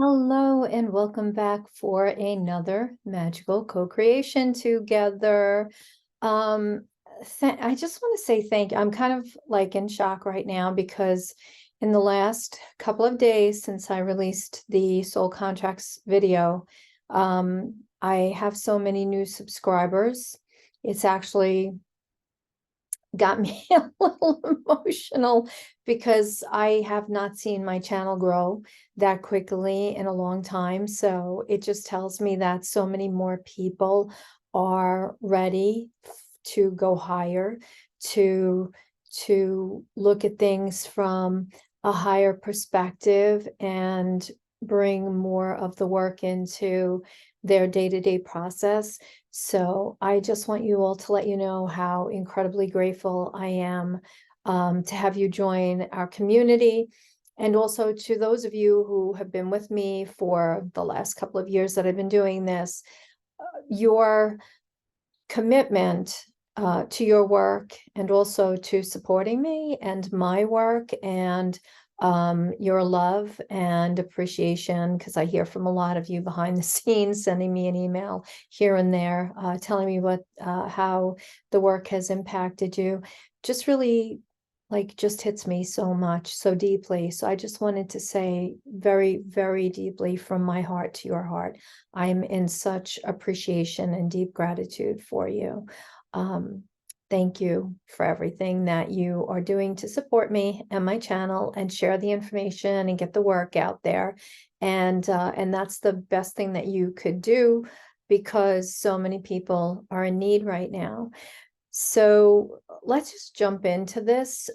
Hello and welcome back for another magical co-creation together. Um, I just want to say thank you. I'm kind of like in shock right now because in the last couple of days since I released the Soul Contracts video, I have so many new subscribers. It's actually got me a little emotional because I have not seen my channel grow that quickly in a long time. So it just tells me that so many more people are ready to go higher, to look at things from a higher perspective and bring more of the work into their day-to-day process. So I just want you all to let you know how incredibly grateful I am to have you join our community. And also to those of you who have been with me for the last couple of years that I've been doing this, your commitment to your work and also to supporting me and my work and your love and appreciation, because I hear from a lot of you behind the scenes, sending me an email here and there, telling me how the work has impacted you, just really just hits me so much, so deeply. So I just wanted to say very, very deeply from my heart to your heart, I'm in such appreciation and deep gratitude for you. Thank you for everything that you are doing to support me and my channel and share the information and get the work out there. And that's the best thing that you could do because so many people are in need right now. So let's just jump into this.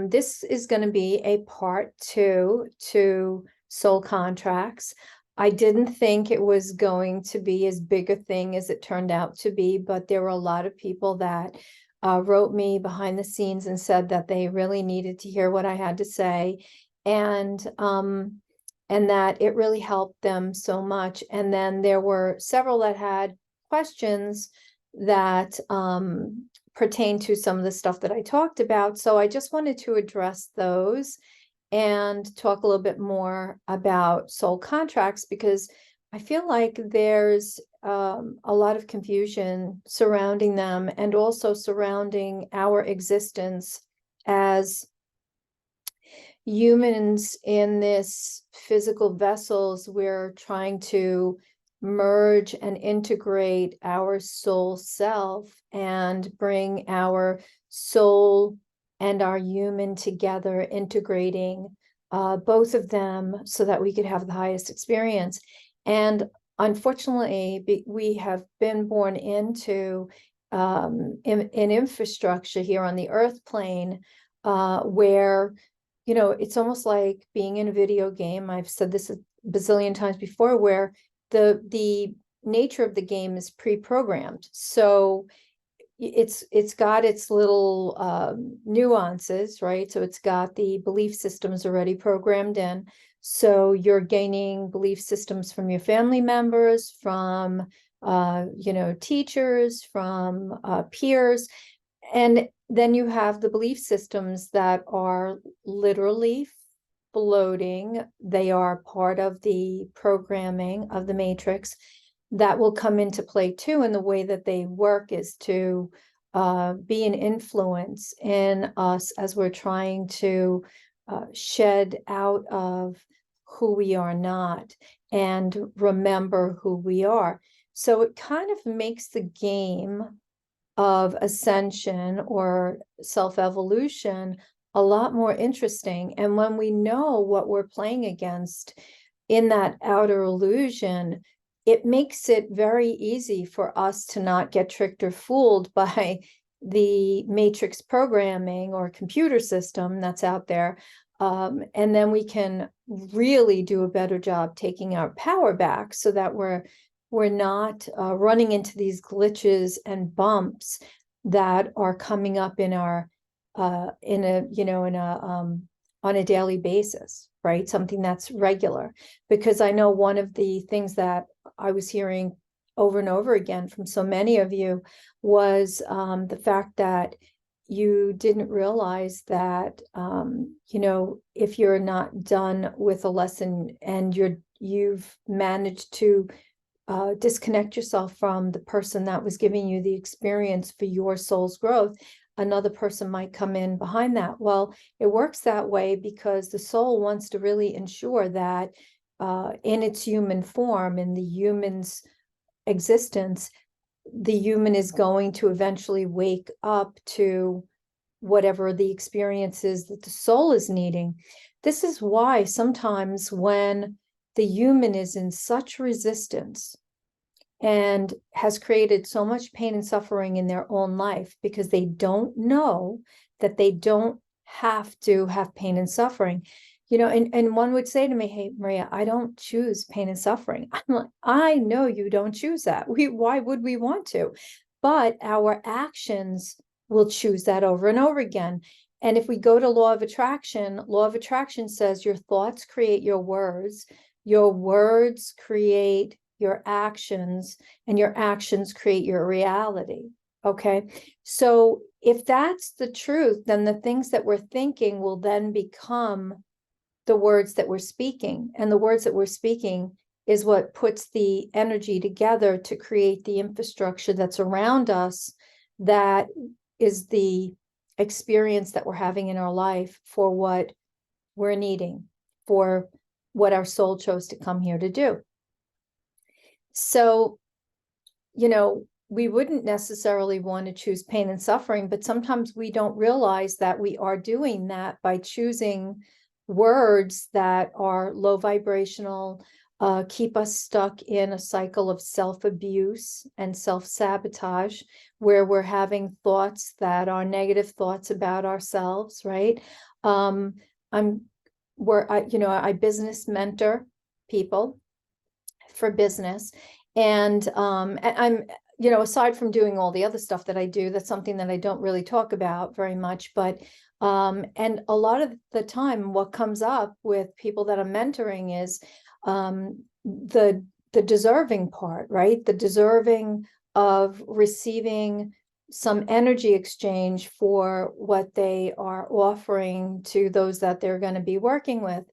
This is going to be a part 2 to soul contracts. I didn't think it was going to be as big a thing as it turned out to be, but there were a lot of people that wrote me behind the scenes and said that they really needed to hear what I had to say, and that it really helped them so much. And then there were several that had questions that pertain to some of the stuff that I talked about. So I just wanted to address those and talk a little bit more about soul contracts, because I feel like there's a lot of confusion surrounding them and also surrounding our existence as humans in this physical vessels. We're trying to merge and integrate our soul self and bring our soul and our human together, integrating both of them so that we could have the highest experience. And unfortunately, we have been born into an infrastructure here on the earth plane where, you know, it's almost like being in a video game. I've said this a bazillion times before, where the nature of the game is pre-programmed. So it's got its little nuances, right? So it's got the belief systems already programmed in. So you're gaining belief systems from your family members, from teachers, from peers. And then you have the belief systems that are literally floating. They are part of the programming of the matrix that will come into play too. And the way that they work is to be an influence in us as we're trying to shed out of who we are not and remember who we are. So it kind of makes the game of ascension or self-evolution a lot more interesting. And when we know what we're playing against in that outer illusion, it makes it very easy for us to not get tricked or fooled by the matrix programming or computer system that's out there. And then we can really do a better job taking our power back so that we're not running into these glitches and bumps that are coming up in our on a daily basis, right? Something that's regular. Because I know one of the things that I was hearing over and over again from so many of you was the fact that you didn't realize that, if you're not done with a lesson and you've managed to disconnect yourself from the person that was giving you the experience for your soul's growth, another person might come in behind that. Well, it works that way because the soul wants to really ensure that in its human form, in the human's existence, the human is going to eventually wake up to whatever the experience is that the soul is needing. This is why sometimes when the human is in such resistance and has created so much pain and suffering in their own life because they don't know that they don't have to have pain and suffering. And one would say to me, hey, Maria, I don't choose pain and suffering. I'm like, I know you don't choose that. Why would we want to? But our actions will choose that over and over again. And if we go to law of attraction says your thoughts create your words create your actions, and your actions create your reality. Okay. So if that's the truth, then the things that we're thinking will then become the words that we're speaking. And the words that we're speaking is what puts the energy together to create the infrastructure that's around us, that is the experience that we're having in our life for what we're needing, for what our soul chose to come here to do. So, we wouldn't necessarily want to choose pain and suffering, but sometimes we don't realize that we are doing that by choosing words that are low vibrational, keep us stuck in a cycle of self-abuse and self-sabotage, where we're having thoughts that are negative thoughts about ourselves, right? I business mentor people for business. And I'm, aside from doing all the other stuff that I do, that's something that I don't really talk about very much. But and a lot of the time, what comes up with people that I'm mentoring is the deserving part, right? The deserving of receiving some energy exchange for what they are offering to those that they're going to be working with.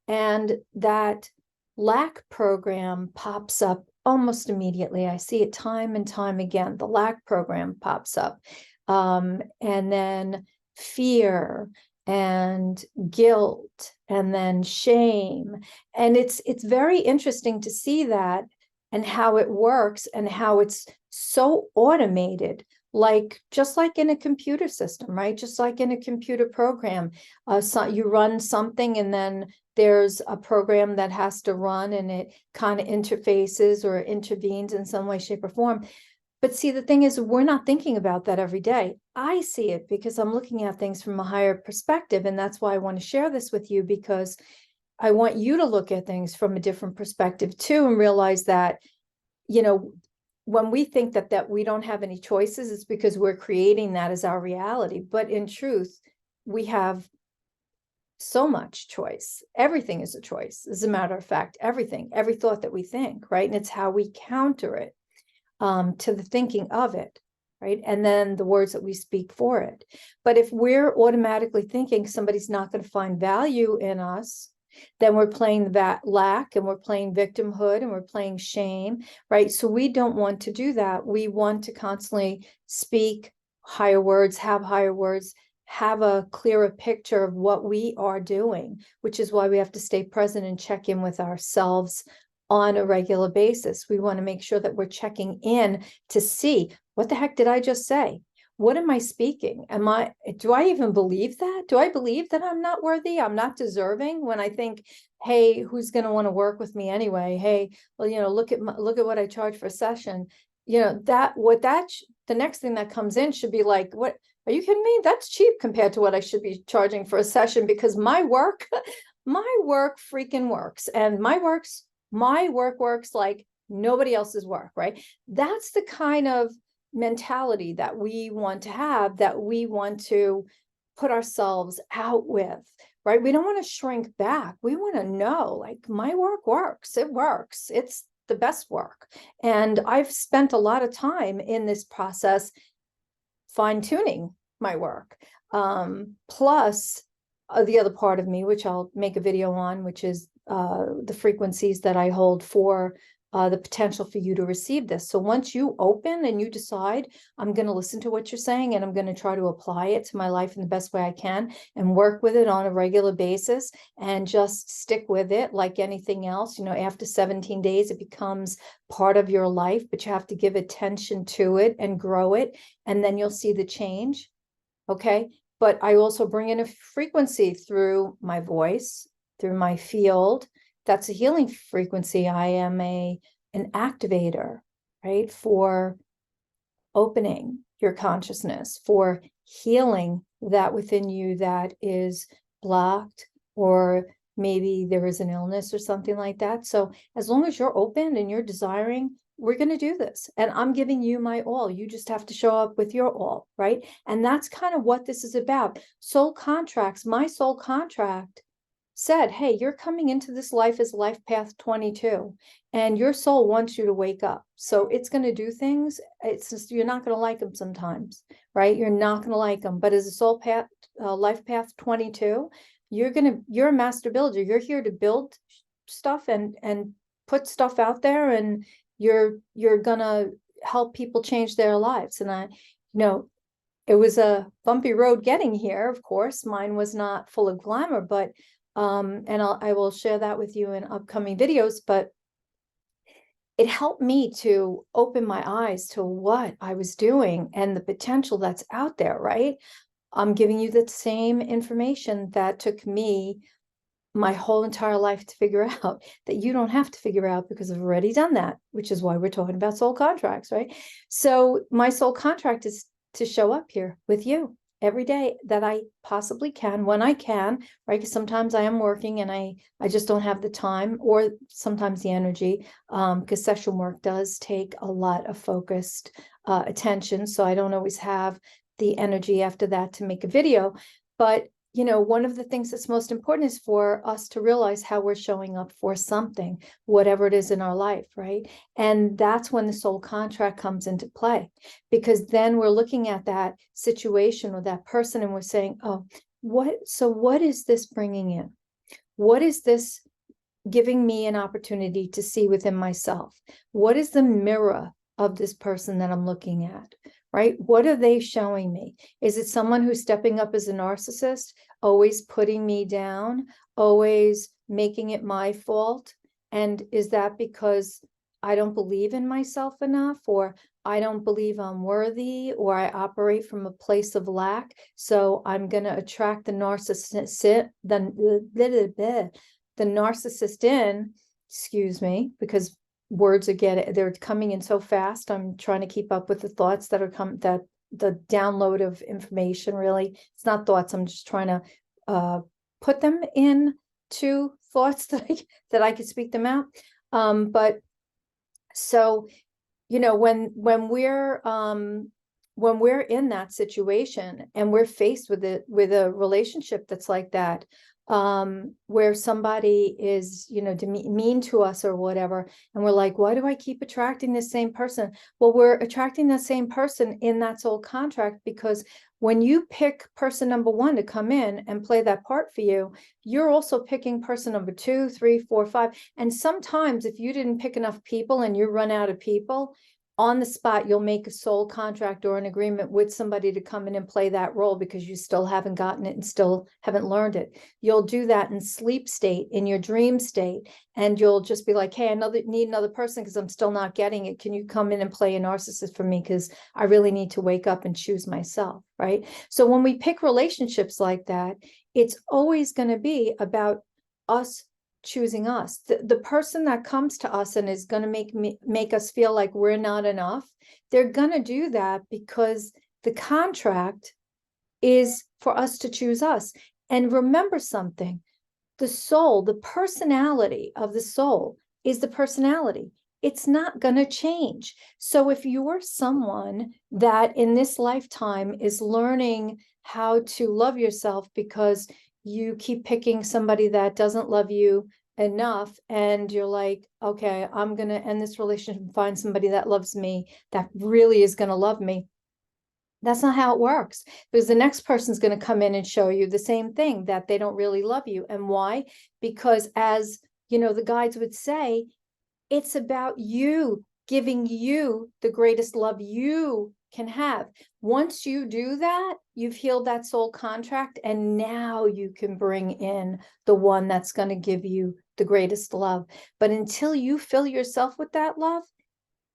And that lack program pops up almost immediately. I see it time and time again. The lack program pops up. And then fear and guilt and then shame. And it's very interesting to see that and how it works and how it's so automated, just like in a computer system, right? Just like in a computer program, so you run something and then there's a program that has to run and it kind of interfaces or intervenes in some way, shape, or form. But see, the thing is, we're not thinking about that every day. I see it because I'm looking at things from a higher perspective. And that's why I want to share this with you, because I want you to look at things from a different perspective too, and realize that, when we think that we don't have any choices, it's because we're creating that as our reality. But in truth, we have so much choice. Everything is a choice. As a matter of fact, every thought that we think, right? And it's how we counter it to the thinking of it, right? And then the words that we speak for it. But if we're automatically thinking somebody's not going to find value in us, then we're playing that lack, and we're playing victimhood, and we're playing shame, right? So we don't want to do that. We want to constantly speak higher words, have a clearer picture of what we are doing, which is why we have to stay present and check in with ourselves on a regular basis. We want to make sure that we're checking in to see, what the heck did I just say? What am I speaking? Do I even believe that? Do I believe that I'm not worthy? I'm not deserving, when I think, hey, who's going to want to work with me anyway? Hey, well, look at what I charge for a session. The next thing that comes in should be like, what, are you kidding me? That's cheap compared to what I should be charging for a session, because my work freaking works. And my work works like nobody else's work, right? That's the kind of mentality that we want to have, that we want to put ourselves out with, right? We don't want to shrink back. We want to know, like, my work works. It works. It's the best work. And I've spent a lot of time in this process fine-tuning my work. Plus the other part of me, which I'll make a video on, which is the frequencies that I hold for the potential for you to receive this. So once you open and you decide, I'm going to listen to what you're saying and I'm going to try to apply it to my life in the best way I can and work with it on a regular basis and just stick with it like anything else. You know, after 17 days, it becomes part of your life, but you have to give attention to it and grow it, and then you'll see the change. Okay. But I also bring in a frequency through my voice, through my field. That's a healing frequency. I am an activator, right? For opening your consciousness, for healing that within you that is blocked, or maybe there is an illness or something like that. So as long as you're open and you're desiring, we're going to do this. And I'm giving you my all. You just have to show up with your all, right? And that's kind of what this is about. Soul contracts, my soul contract said, hey, you're coming into this life as life path 22, and your soul wants you to wake up. So it's going to do things. It's just, you're not going to like them sometimes, right? You're not going to like them. But as a soul path, life path 22, you're a master builder. You're here to build stuff and put stuff out there, and you're gonna help people change their lives. And it was a bumpy road getting here. Of course, mine was not full of glamour, but and I will share that with you in upcoming videos. But it helped me to open my eyes to what I was doing and the potential that's out there, right? I'm giving you the same information that took me my whole entire life to figure out, that you don't have to figure out because I've already done that, which is why we're talking about soul contracts, right? So my soul contract is to show up here with you every day that I possibly can, when I can, right? Because sometimes I am working and I just don't have the time, or sometimes the energy, because session work does take a lot of focused attention. So I don't always have the energy after that to make a video. But one of the things that's most important is for us to realize how we're showing up for something, whatever it is in our life, right? And that's when the soul contract comes into play, because then we're looking at that situation or that person and we're saying, oh, what is this bringing in? What is this giving me an opportunity to see within myself? What is the mirror of this person that I'm looking at? Right? What are they showing me? Is it someone who's stepping up as a narcissist, always putting me down, always making it my fault? And is that because I don't believe in myself enough, or I don't believe I'm worthy, or I operate from a place of lack? So I'm going to attract the narcissist, the narcissist in, excuse me, because words they're coming in so fast. I'm trying to keep up with the thoughts that are that the download of information. Really, it's not thoughts. I'm just trying to put them into thoughts that I could speak them out. But so when we're in that situation and we're faced with a relationship that's like that, where somebody is mean to us or whatever, and we're like, why do I keep attracting the same person? Well, we're attracting the same person in that soul contract, because when you pick person number 1 to come in and play that part for you, you're also picking person number 2, 3, 4, 5. And sometimes if you didn't pick enough people and you run out of people, on the spot, you'll make a soul contract or an agreement with somebody to come in and play that role, because you still haven't gotten it and still haven't learned it. You'll do that in sleep state, in your dream state, and you'll just be like, hey, I need another person because I'm still not getting it. Can you come in and play a narcissist for me? Because I really need to wake up and choose myself, right? So when we pick relationships like that, it's always going to be about us choosing us. The person that comes to us and is going to make us feel like we're not enough, they're going to do that because the contract is for us to choose us. And remember something, the soul, the personality of the soul is the personality. It's not going to change. So if you're someone that in this lifetime is learning how to love yourself because you keep picking somebody that doesn't love you enough, and you're like, okay, I'm going to end this relationship and find somebody that loves me, that really is going to love me, That's not how it works, because the next person's going to come in and show you the same thing, that they don't really love you. And why? Because, as you know, the guides would say, it's about you giving you the greatest love you can have. Once you do that, you've healed that soul contract, and now you can bring in the one that's going to give you the greatest love. But until you fill yourself with that love,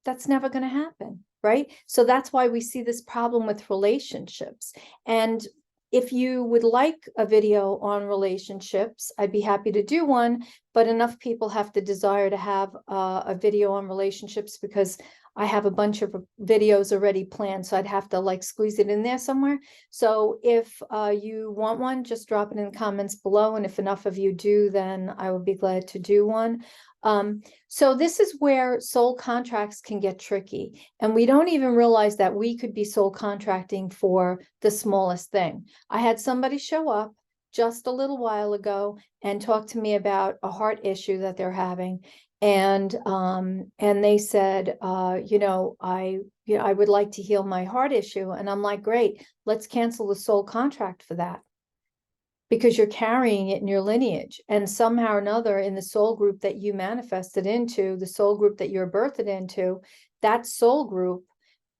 that's never going to happen, right? So that's why we see this problem with relationships. And if you would like a video on relationships, I'd be happy to do one, but enough people have to desire to have a video on relationships, because I have a bunch of videos already planned, so I'd have to like squeeze it in there somewhere. So if you want one, just drop it in the comments below, and if enough of you do, then I will be glad to do one. So this is where soul contracts can get tricky, and we don't even realize that we could be soul contracting for the smallest thing. I had somebody show up just a little while ago and talk to me about a heart issue that they're having. And they said, I would like to heal my heart issue. And I'm like, great, let's cancel the soul contract for that, because you're carrying it in your lineage. And somehow or another, in the soul group that you manifested into, the soul group that you're birthed into, that soul group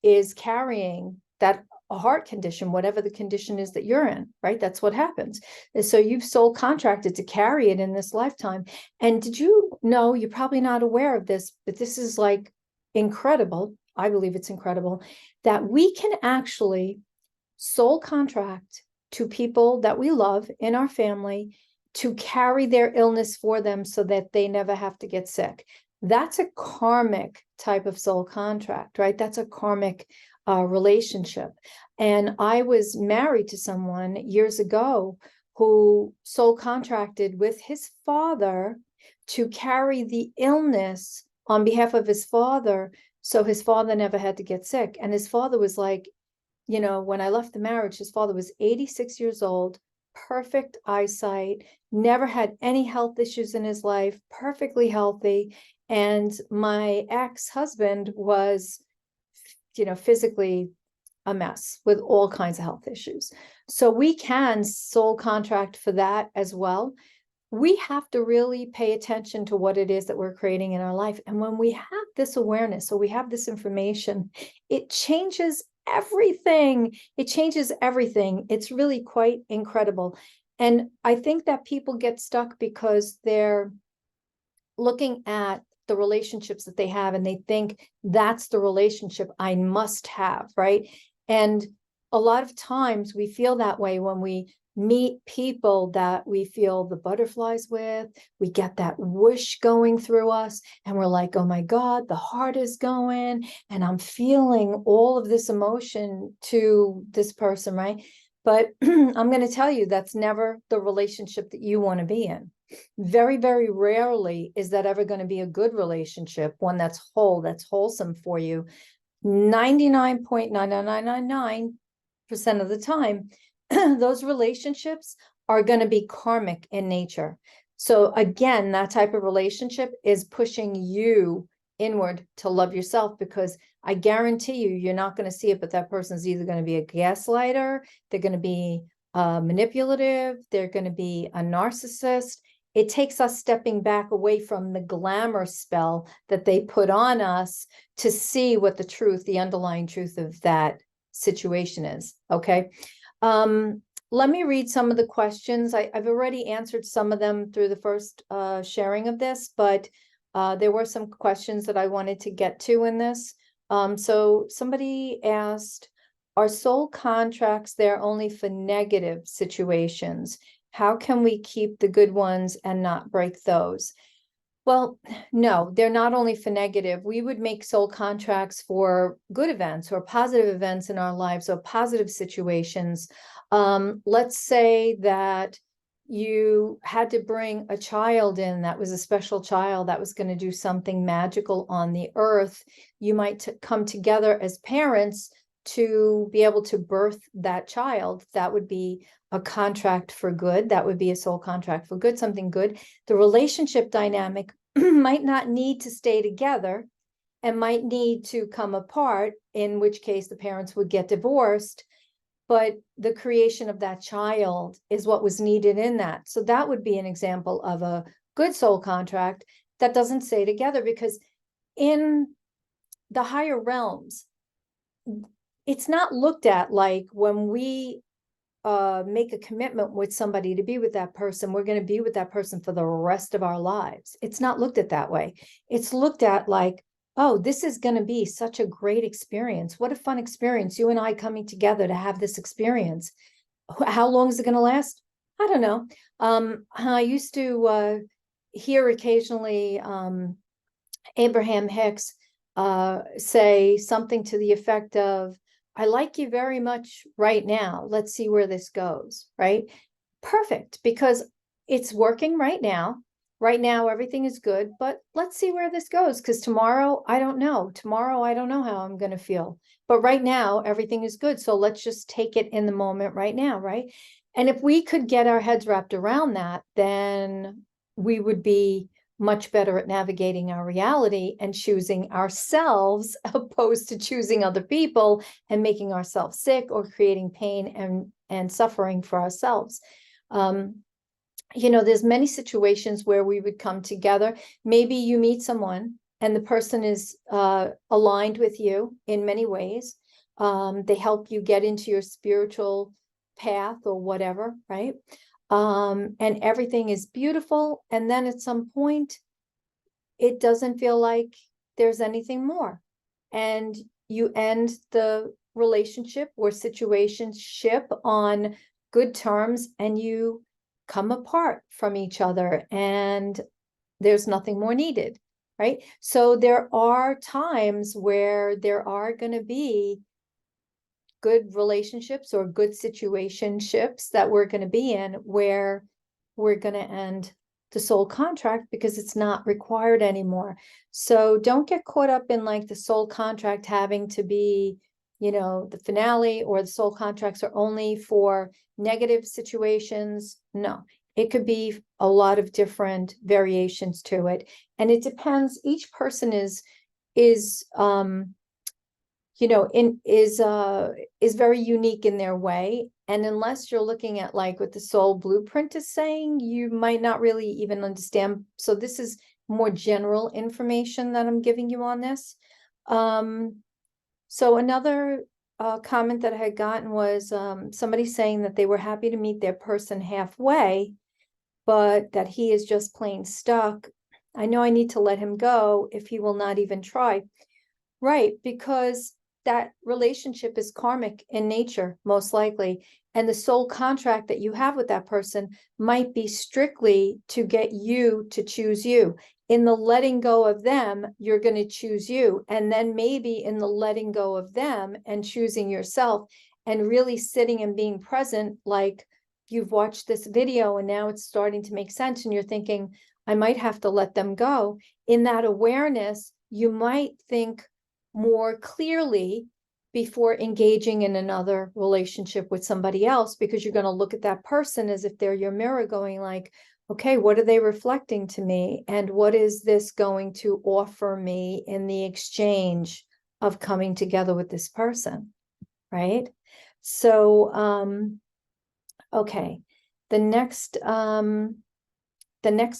is carrying that a heart condition, whatever the condition is that you're in, right? That's what happens. And so you've soul contracted to carry it in this lifetime. And did you know, you're probably not aware of this, but this is like incredible. I believe it's incredible that we can actually soul contract to people that we love in our family to carry their illness for them so that they never have to get sick. That's a karmic type of soul contract, right? That's a karmic relationship. And I was married to someone years ago who soul contracted with his father to carry the illness on behalf of his father, so his father never had to get sick. And his father was like, when I left the marriage, his father was 86 years old, perfect eyesight, never had any health issues in his life, perfectly healthy. And my ex-husband was, physically a mess with all kinds of health issues. So we can soul contract for that as well. We have to really pay attention to what it is that we're creating in our life. And when we have this awareness, or we have this information, it changes everything. It changes everything. It's really quite incredible. And I think that people get stuck because they're looking at the relationships that they have, and they think that's the relationship I must have, right? And a lot of times we feel that way when we meet people that we feel the butterflies with. We get that whoosh going through us, and we're like, oh my God, the heart is going, and I'm feeling all of this emotion to this person, right? But I'm going to tell you, that's never the relationship that you want to be in. Very, very rarely is that ever going to be a good relationship, one that's whole, that's wholesome for you. 99.99999% of the time, those relationships are going to be karmic in nature. So again, that type of relationship is pushing you inward to love yourself, because I guarantee you, you're not going to see it, but that person's either going to be a gaslighter, they're going to be manipulative, they're going to be a narcissist. It takes us stepping back away from the glamour spell that they put on us to see what the truth, the underlying truth of that situation is. Okay. Let me read some of the questions. I've already answered some of them through the first sharing of this, but there were some questions that I wanted to get to in this. So somebody asked, are soul contracts there only for negative situations? How can we keep the good ones and not break those? Well, no, they're not only for negative. We would make soul contracts for good events or positive events in our lives, or positive situations. Let's say that you had to bring a child in that was a special child that was going to do something magical on the earth. You might come together as parents to be able to birth that child. That would be a contract for good. That would be a soul contract for good, something good. The relationship dynamic might not need to stay together, and might need to come apart, in which case the parents would get divorced. But the creation of that child is what was needed in that. So that would be an example of a good soul contract that doesn't stay together, because in the higher realms, it's not looked at like when we make a commitment with somebody to be with that person, we're going to be with that person for the rest of our lives. It's not looked at that way. It's looked at like, oh, this is going to be such a great experience. What a fun experience. You and I coming together to have this experience. How long is it going to last? I don't know. I used to hear occasionally Abraham Hicks say something to the effect of, I like you very much right now. Let's see where this goes, right? Perfect, because it's working right now. Right now, everything is good, but let's see where this goes, because tomorrow, I don't know. Tomorrow, I don't know how I'm going to feel. But right now, everything is good. So let's just take it in the moment right now, right? And if we could get our heads wrapped around that, then we would be much better at navigating our reality and choosing ourselves, opposed to choosing other people and making ourselves sick or creating pain and suffering for ourselves. There's many situations where we would come together. Maybe you meet someone and the person is aligned with you in many ways. They help you get into your spiritual path or whatever, right? And everything is beautiful. And then at some point, it doesn't feel like there's anything more. And you end the relationship or situationship on good terms, and you come apart from each other, and there's nothing more needed, right? So there are times where there are going to be good relationships or good situationships that we're going to be in where we're going to end the soul contract because it's not required anymore. So don't get caught up in like the soul contract having to be, the finale, or the soul contracts are only for negative situations. No, it could be a lot of different variations to it. And it depends. Each person is very unique in their way. And unless you're looking at like what the soul blueprint is saying, you might not really even understand. So this is more general information that I'm giving you on this. So another comment that I had gotten was somebody saying that they were happy to meet their person halfway, but that he is just plain stuck. I know I need to let him go if he will not even try. Right, because that relationship is karmic in nature, most likely. And the soul contract that you have with that person might be strictly to get you to choose you. In the letting go of them, you're going to choose you. And then maybe in the letting go of them and choosing yourself and really sitting and being present, like you've watched this video and now it's starting to make sense. And you're thinking, I might have to let them go. In that awareness, you might think more clearly before engaging in another relationship with somebody else, because you're going to look at that person as if they're your mirror, going like, okay, what are they reflecting to me? And what is this going to offer me in the exchange of coming together with this person? Right? So, okay. The next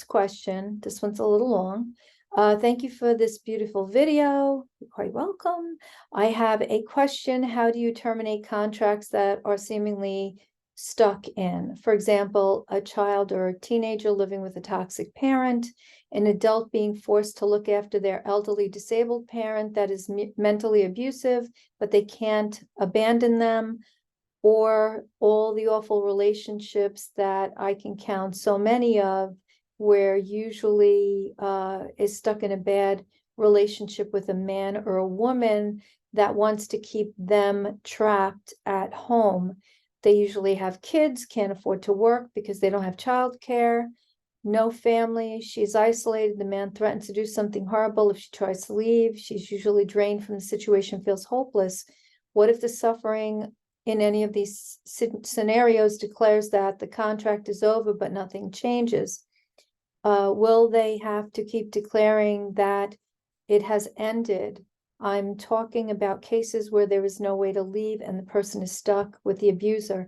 question, this one's a little long. Thank you for this beautiful video. You're quite welcome. I have a question. How do you terminate contracts that are seemingly stuck in? For example, a child or a teenager living with a toxic parent, an adult being forced to look after their elderly disabled parent that is mentally abusive, but they can't abandon them, or all the awful relationships that I can count so many of, where usually is stuck in a bad relationship with a man or a woman that wants to keep them trapped at home. They usually have kids, can't afford to work because they don't have childcare, no family. She's isolated. The man threatens to do something horrible if she tries to leave. She's usually drained from the situation, feels hopeless. What if the suffering in any of these scenarios declares that the contract is over, but nothing changes? Will they have to keep declaring that it has ended. I'm talking about cases where there is no way to leave and the person is stuck with the abuser.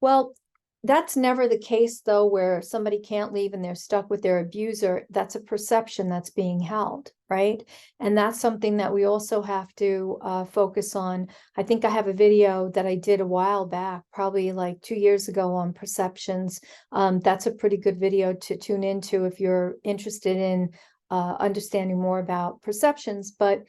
Well, that's never the case, though, where somebody can't leave and they're stuck with their abuser. That's a perception that's being held, right? And that's something that we also have to focus on. I think I have a video that I did a while back, probably like 2 years ago, on perceptions. That's a pretty good video to tune into if you're interested in understanding more about perceptions. But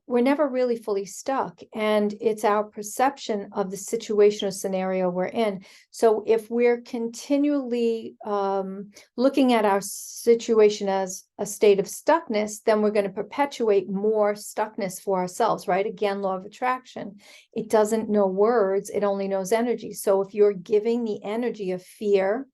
we're never really fully stuck, and it's our perception of the situation or scenario we're in. So if we're continually looking at our situation as a state of stuckness, then we're going to perpetuate more stuckness for ourselves, right? Again, law of attraction. It doesn't know words, it only knows energy. So if you're giving the energy of fear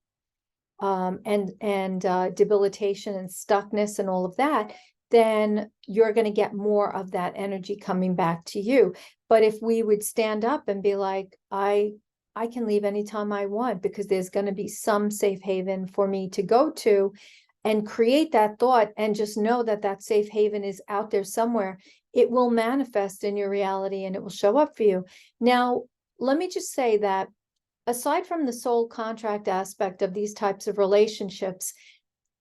and debilitation and stuckness and all of that, then you're going to get more of that energy coming back to you. But if we would stand up and be like, I can leave anytime I want, because there's going to be some safe haven for me to go to, and create that thought and just know that that safe haven is out there somewhere, it will manifest in your reality and it will show up for you. Now, let me just say that aside from the soul contract aspect of these types of relationships,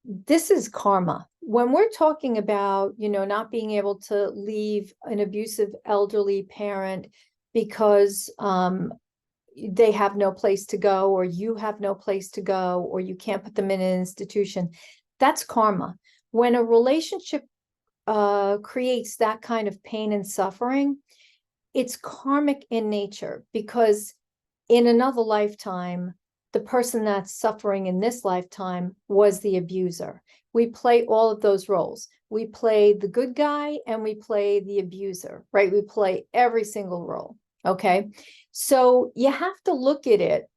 this is karma. When we're talking about, not being able to leave an abusive elderly parent because they have no place to go, or you have no place to go, or you can't put them in an institution, that's karma. When a relationship creates that kind of pain and suffering, it's karmic in nature, because in another lifetime, the person that's suffering in this lifetime was the abuser. We play all of those roles. We play the good guy and we play the abuser, right? We play every single role, okay? So you have to look at it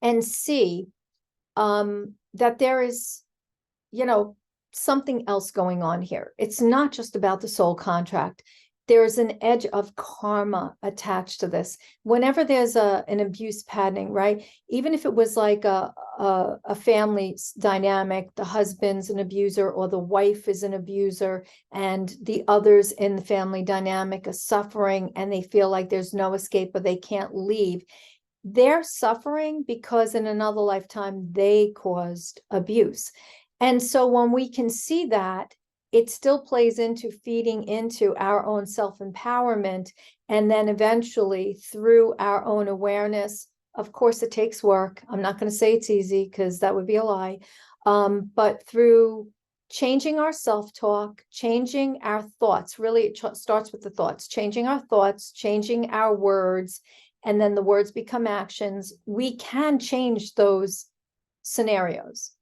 and see that there is, something else going on here. It's not just about the soul contract. There's an edge of karma attached to this. Whenever there's an abuse patterning, right? Even if it was like a family dynamic, the husband's an abuser or the wife is an abuser, and the others in the family dynamic are suffering and they feel like there's no escape or they can't leave. They're suffering because in another lifetime they caused abuse. And so when we can see that, it still plays into feeding into our own self-empowerment. And then eventually, through our own awareness, of course, it takes work. I'm not going to say it's easy, because that would be a lie. But through changing our self-talk, changing our thoughts, really it starts with the thoughts, changing our thoughts, changing our words, and then the words become actions. We can change those scenarios.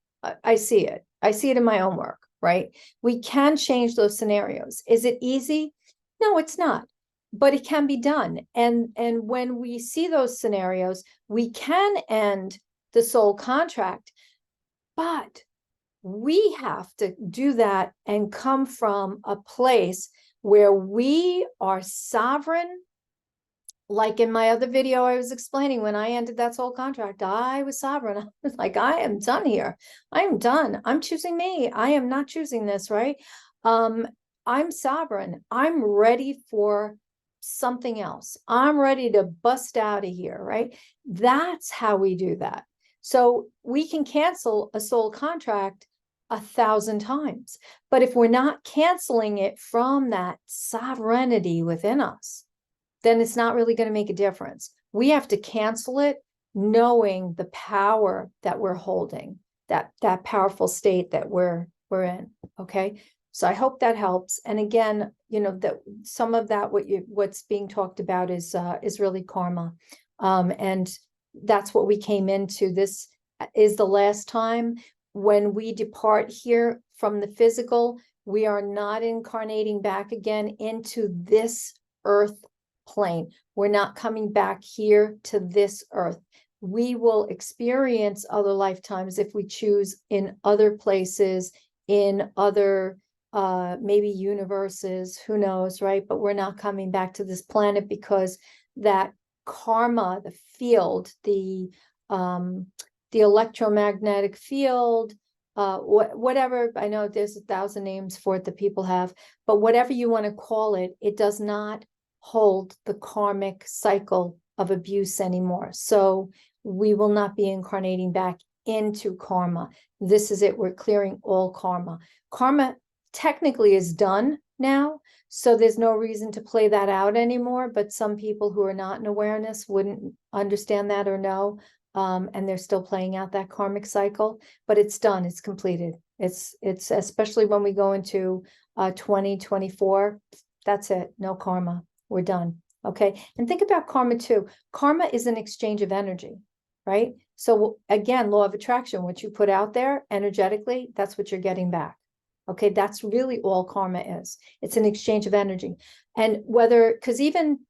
I see it. I see it in my own work, right? We can change those scenarios. Is it easy? No, it's not, but it can be done. And when we see those scenarios, we can end the soul contract, but we have to do that and come from a place where we are sovereign. Like in my other video, I was explaining, when I ended that soul contract, I was sovereign. I was like, I am done here. I am done. I'm choosing me. I am not choosing this, right? I'm sovereign. I'm ready for something else. I'm ready to bust out of here, right? That's how we do that. So we can cancel a soul contract 1,000 times. But if we're not canceling it from that sovereignty within us, then it's not really going to make a difference. We have to cancel it knowing the power that we're holding, that powerful state that we're in. Okay. So I hope that helps. And again, that some of that what's being talked about is really karma. And that's what we came into. This is the last time. When we depart here from the physical, we are not incarnating back again into this earth plane. We're not coming back here to this earth. We will experience other lifetimes if we choose, in other places, in other maybe universes, who knows, right? But we're not coming back to this planet, because that karma, the field, the electromagnetic field, whatever, I know there's 1,000 names for it that people have, but whatever you want to call it, it does not hold the karmic cycle of abuse anymore. So we will not be incarnating back into karma. This is it. We're clearing all karma. Karma technically is done now, so there's no reason to play that out anymore. But some people who are not in awareness wouldn't understand that or know. And they're still playing out that karmic cycle, but it's done, it's completed. It's especially when we go into 2024, that's it, no karma, we're done. Okay, and think about karma too. Karma is an exchange of energy, right? So again, law of attraction, what you put out there energetically, that's what you're getting back. Okay, that's really all karma is. It's an exchange of energy. And whether, because even,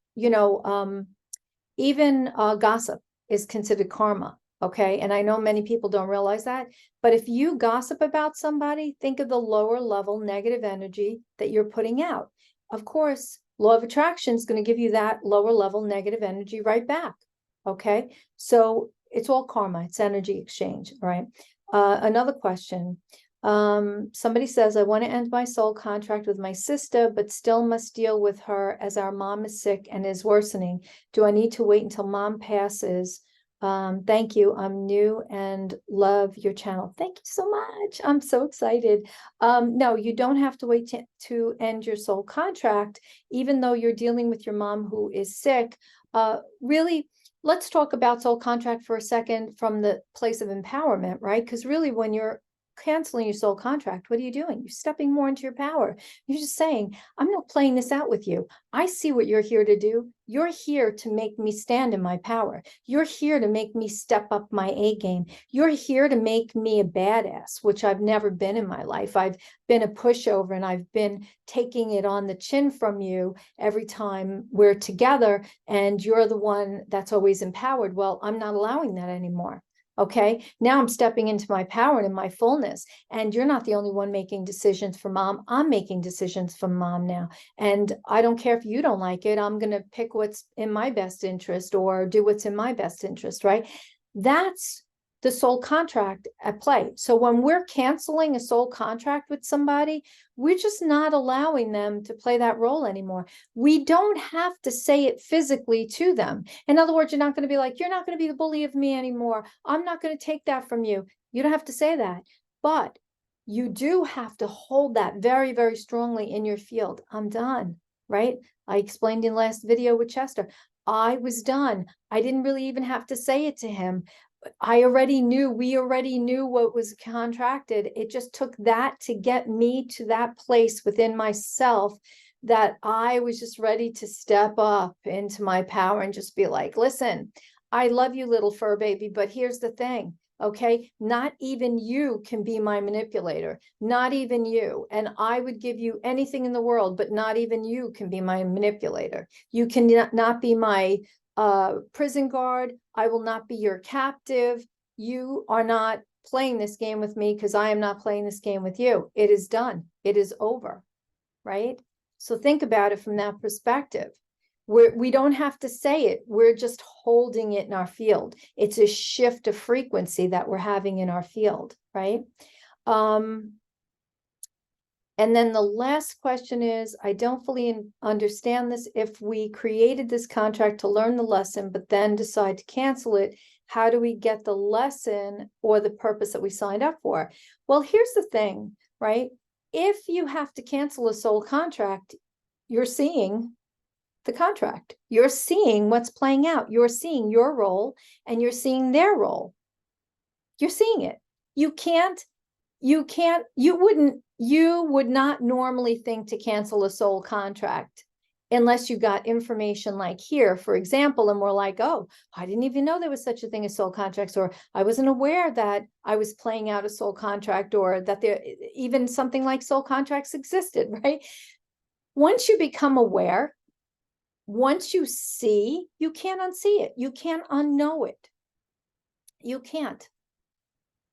even gossip is considered karma. Okay. And I know many people don't realize that, but if you gossip about somebody, think of the lower level negative energy that you're putting out. Of course, law of attraction is going to give you that lower level negative energy right back. Okay. So it's all karma. It's energy exchange. All right. Another question. Somebody says, I want to end my soul contract with my sister, but still must deal with her as our mom is sick and is worsening. Do I need to wait until mom passes? Thank you. I'm new and love your channel. Thank you so much. I'm so excited. No, you don't have to wait to end your soul contract, even though you're dealing with your mom who is sick. Really, let's talk about soul contract for a second from the place of empowerment, right? Because really, when you're canceling your soul contract, what are you doing? You're stepping more into your power. You're just saying, I'm not playing this out with you. I see what you're here to do. You're here to make me stand in my power. You're here to make me step up my A game. You're here to make me a badass, which I've never been in my life. I've been a pushover and I've been taking it on the chin from you every time we're together and you're the one that's always empowered. Well, I'm not allowing that anymore. Okay, now I'm stepping into my power and in my fullness. And you're not the only one making decisions for mom. I'm making decisions for mom now. And I don't care if you don't like it. I'm going to pick what's in my best interest or do what's in my best interest, right? That's the soul contract at play. So when we're canceling a soul contract with somebody, we're just not allowing them to play that role anymore. We don't have to say it physically to them. In other words, you're not going to be like, you're not going to be the bully of me anymore. I'm not going to take that from you. You don't have to say that, but you do have to hold that very, very strongly in your field. I'm done, right? I explained in last video with Chester, I was done. I didn't really even have to say it to him. We already knew what was contracted. It just took that to get me to that place within myself that I was just ready to step up into my power and just be like, listen, I love you, little fur baby, but here's the thing. Okay, not even you can be my manipulator, not even you. And I would give you anything in the world, but not even you can be my manipulator. You can not be my prison guard. I will not be your captive. You are not playing this game with me because I am not playing this game with you. It is done. It is over, right? So think about it from that perspective. We don't have to say it. We're just holding it in our field. It's a shift of frequency that we're having in our field, right? And then the last question is, I don't fully understand this. If we created this contract to learn the lesson, but then decide to cancel it, how do we get the lesson or the purpose that we signed up for? Well, here's the thing, right? If you have to cancel a soul contract, you're seeing the contract. You're seeing what's playing out. You're seeing your role and you're seeing their role. You're seeing it. You would not normally think to cancel a soul contract unless you got information like here, for example, and we're like, oh, I didn't even know there was such a thing as soul contracts, or I wasn't aware that I was playing out a soul contract, or that there even something like soul contracts existed, right? Once you become aware, once you see, you can't unsee it. You can't unknow it. You can't.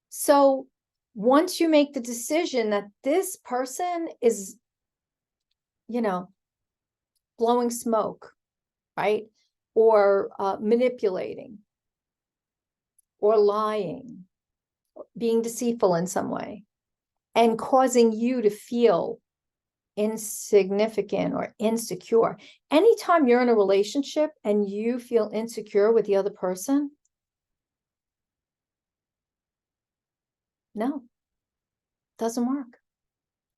So once you make the decision that this person is, blowing smoke, right? Or manipulating or lying, being deceitful in some way and causing you to feel insignificant or insecure. Anytime you're in a relationship and you feel insecure with the other person, no, doesn't work.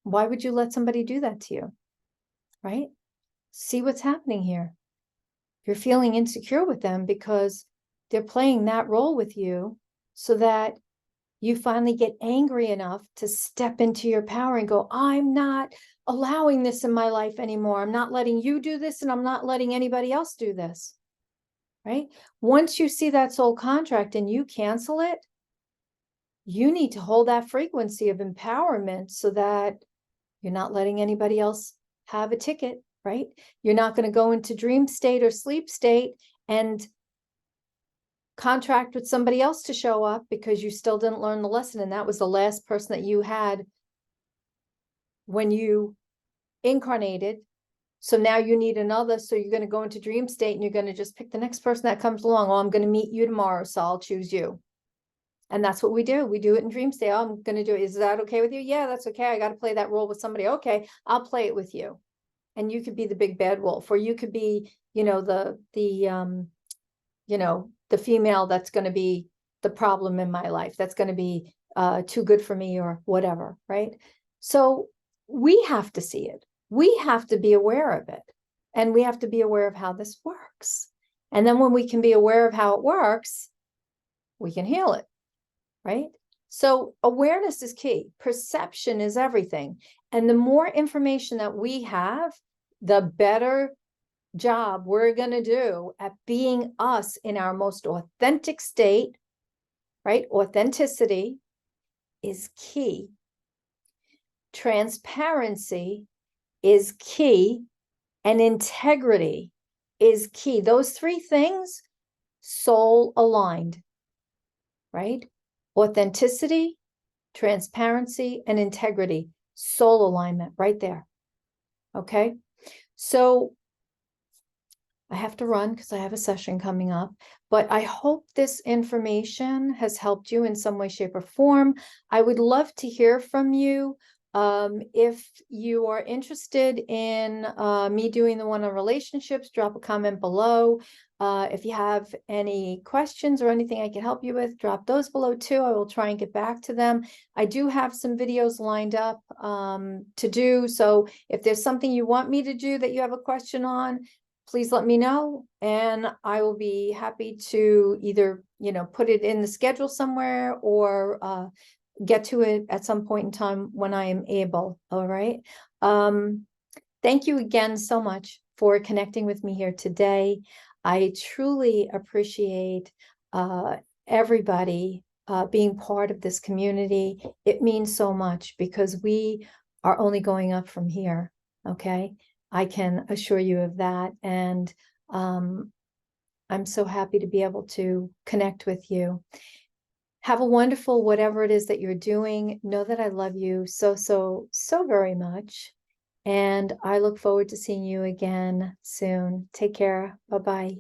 Why would you let somebody do that to you? Right? See what's happening here. You're feeling insecure with them because they're playing that role with you so that you finally get angry enough to step into your power and go, I'm not allowing this in my life anymore. I'm not letting you do this, and I'm not letting anybody else do this. Right? Once you see that soul contract and you cancel it, you need to hold that frequency of empowerment so that you're not letting anybody else have a ticket, right? You're not going to go into dream state or sleep state and contract with somebody else to show up because you still didn't learn the lesson. And that was the last person that you had when you incarnated. So now you need another. So you're going to go into dream state and you're going to just pick the next person that comes along. Oh, I'm going to meet you tomorrow, so I'll choose you. And that's what we do. We do it in dream state. Oh, I'm going to do it. Is that okay with you? Yeah, that's okay. I got to play that role with somebody. Okay, I'll play it with you. And you could be the big bad wolf, or you could be, the female that's going to be the problem in my life. That's going to be too good for me or whatever, right? So we have to see it. We have to be aware of it. And we have to be aware of how this works. And then when we can be aware of how it works, we can heal it, right? So awareness is key. Perception is everything. And the more information that we have, the better job we're going to do at being us in our most authentic state, right? Authenticity is key. Transparency is key. And integrity is key. Those three things, soul aligned, right? Authenticity, transparency, and integrity, soul alignment right there. Okay. So I have to run because I have a session coming up, but I hope this information has helped you in some way, shape, or form. I would love to hear from you. If you are interested in me doing the one on relationships, drop a comment below. If you have any questions or anything I can help you with, drop those below too. I will try and get back to them. I do have some videos lined up to do. So if there's something you want me to do that you have a question on, please let me know, and I will be happy to either, put it in the schedule somewhere or get to it at some point in time when I am able. All right. Thank you again so much for connecting with me here today. I truly appreciate everybody being part of this community. It means so much because we are only going up from here. Okay. I can assure you of that. And I'm so happy to be able to connect with you. Have a wonderful, whatever it is that you're doing. Know that I love you so, so, so very much. And I look forward to seeing you again soon. Take care. Bye-bye.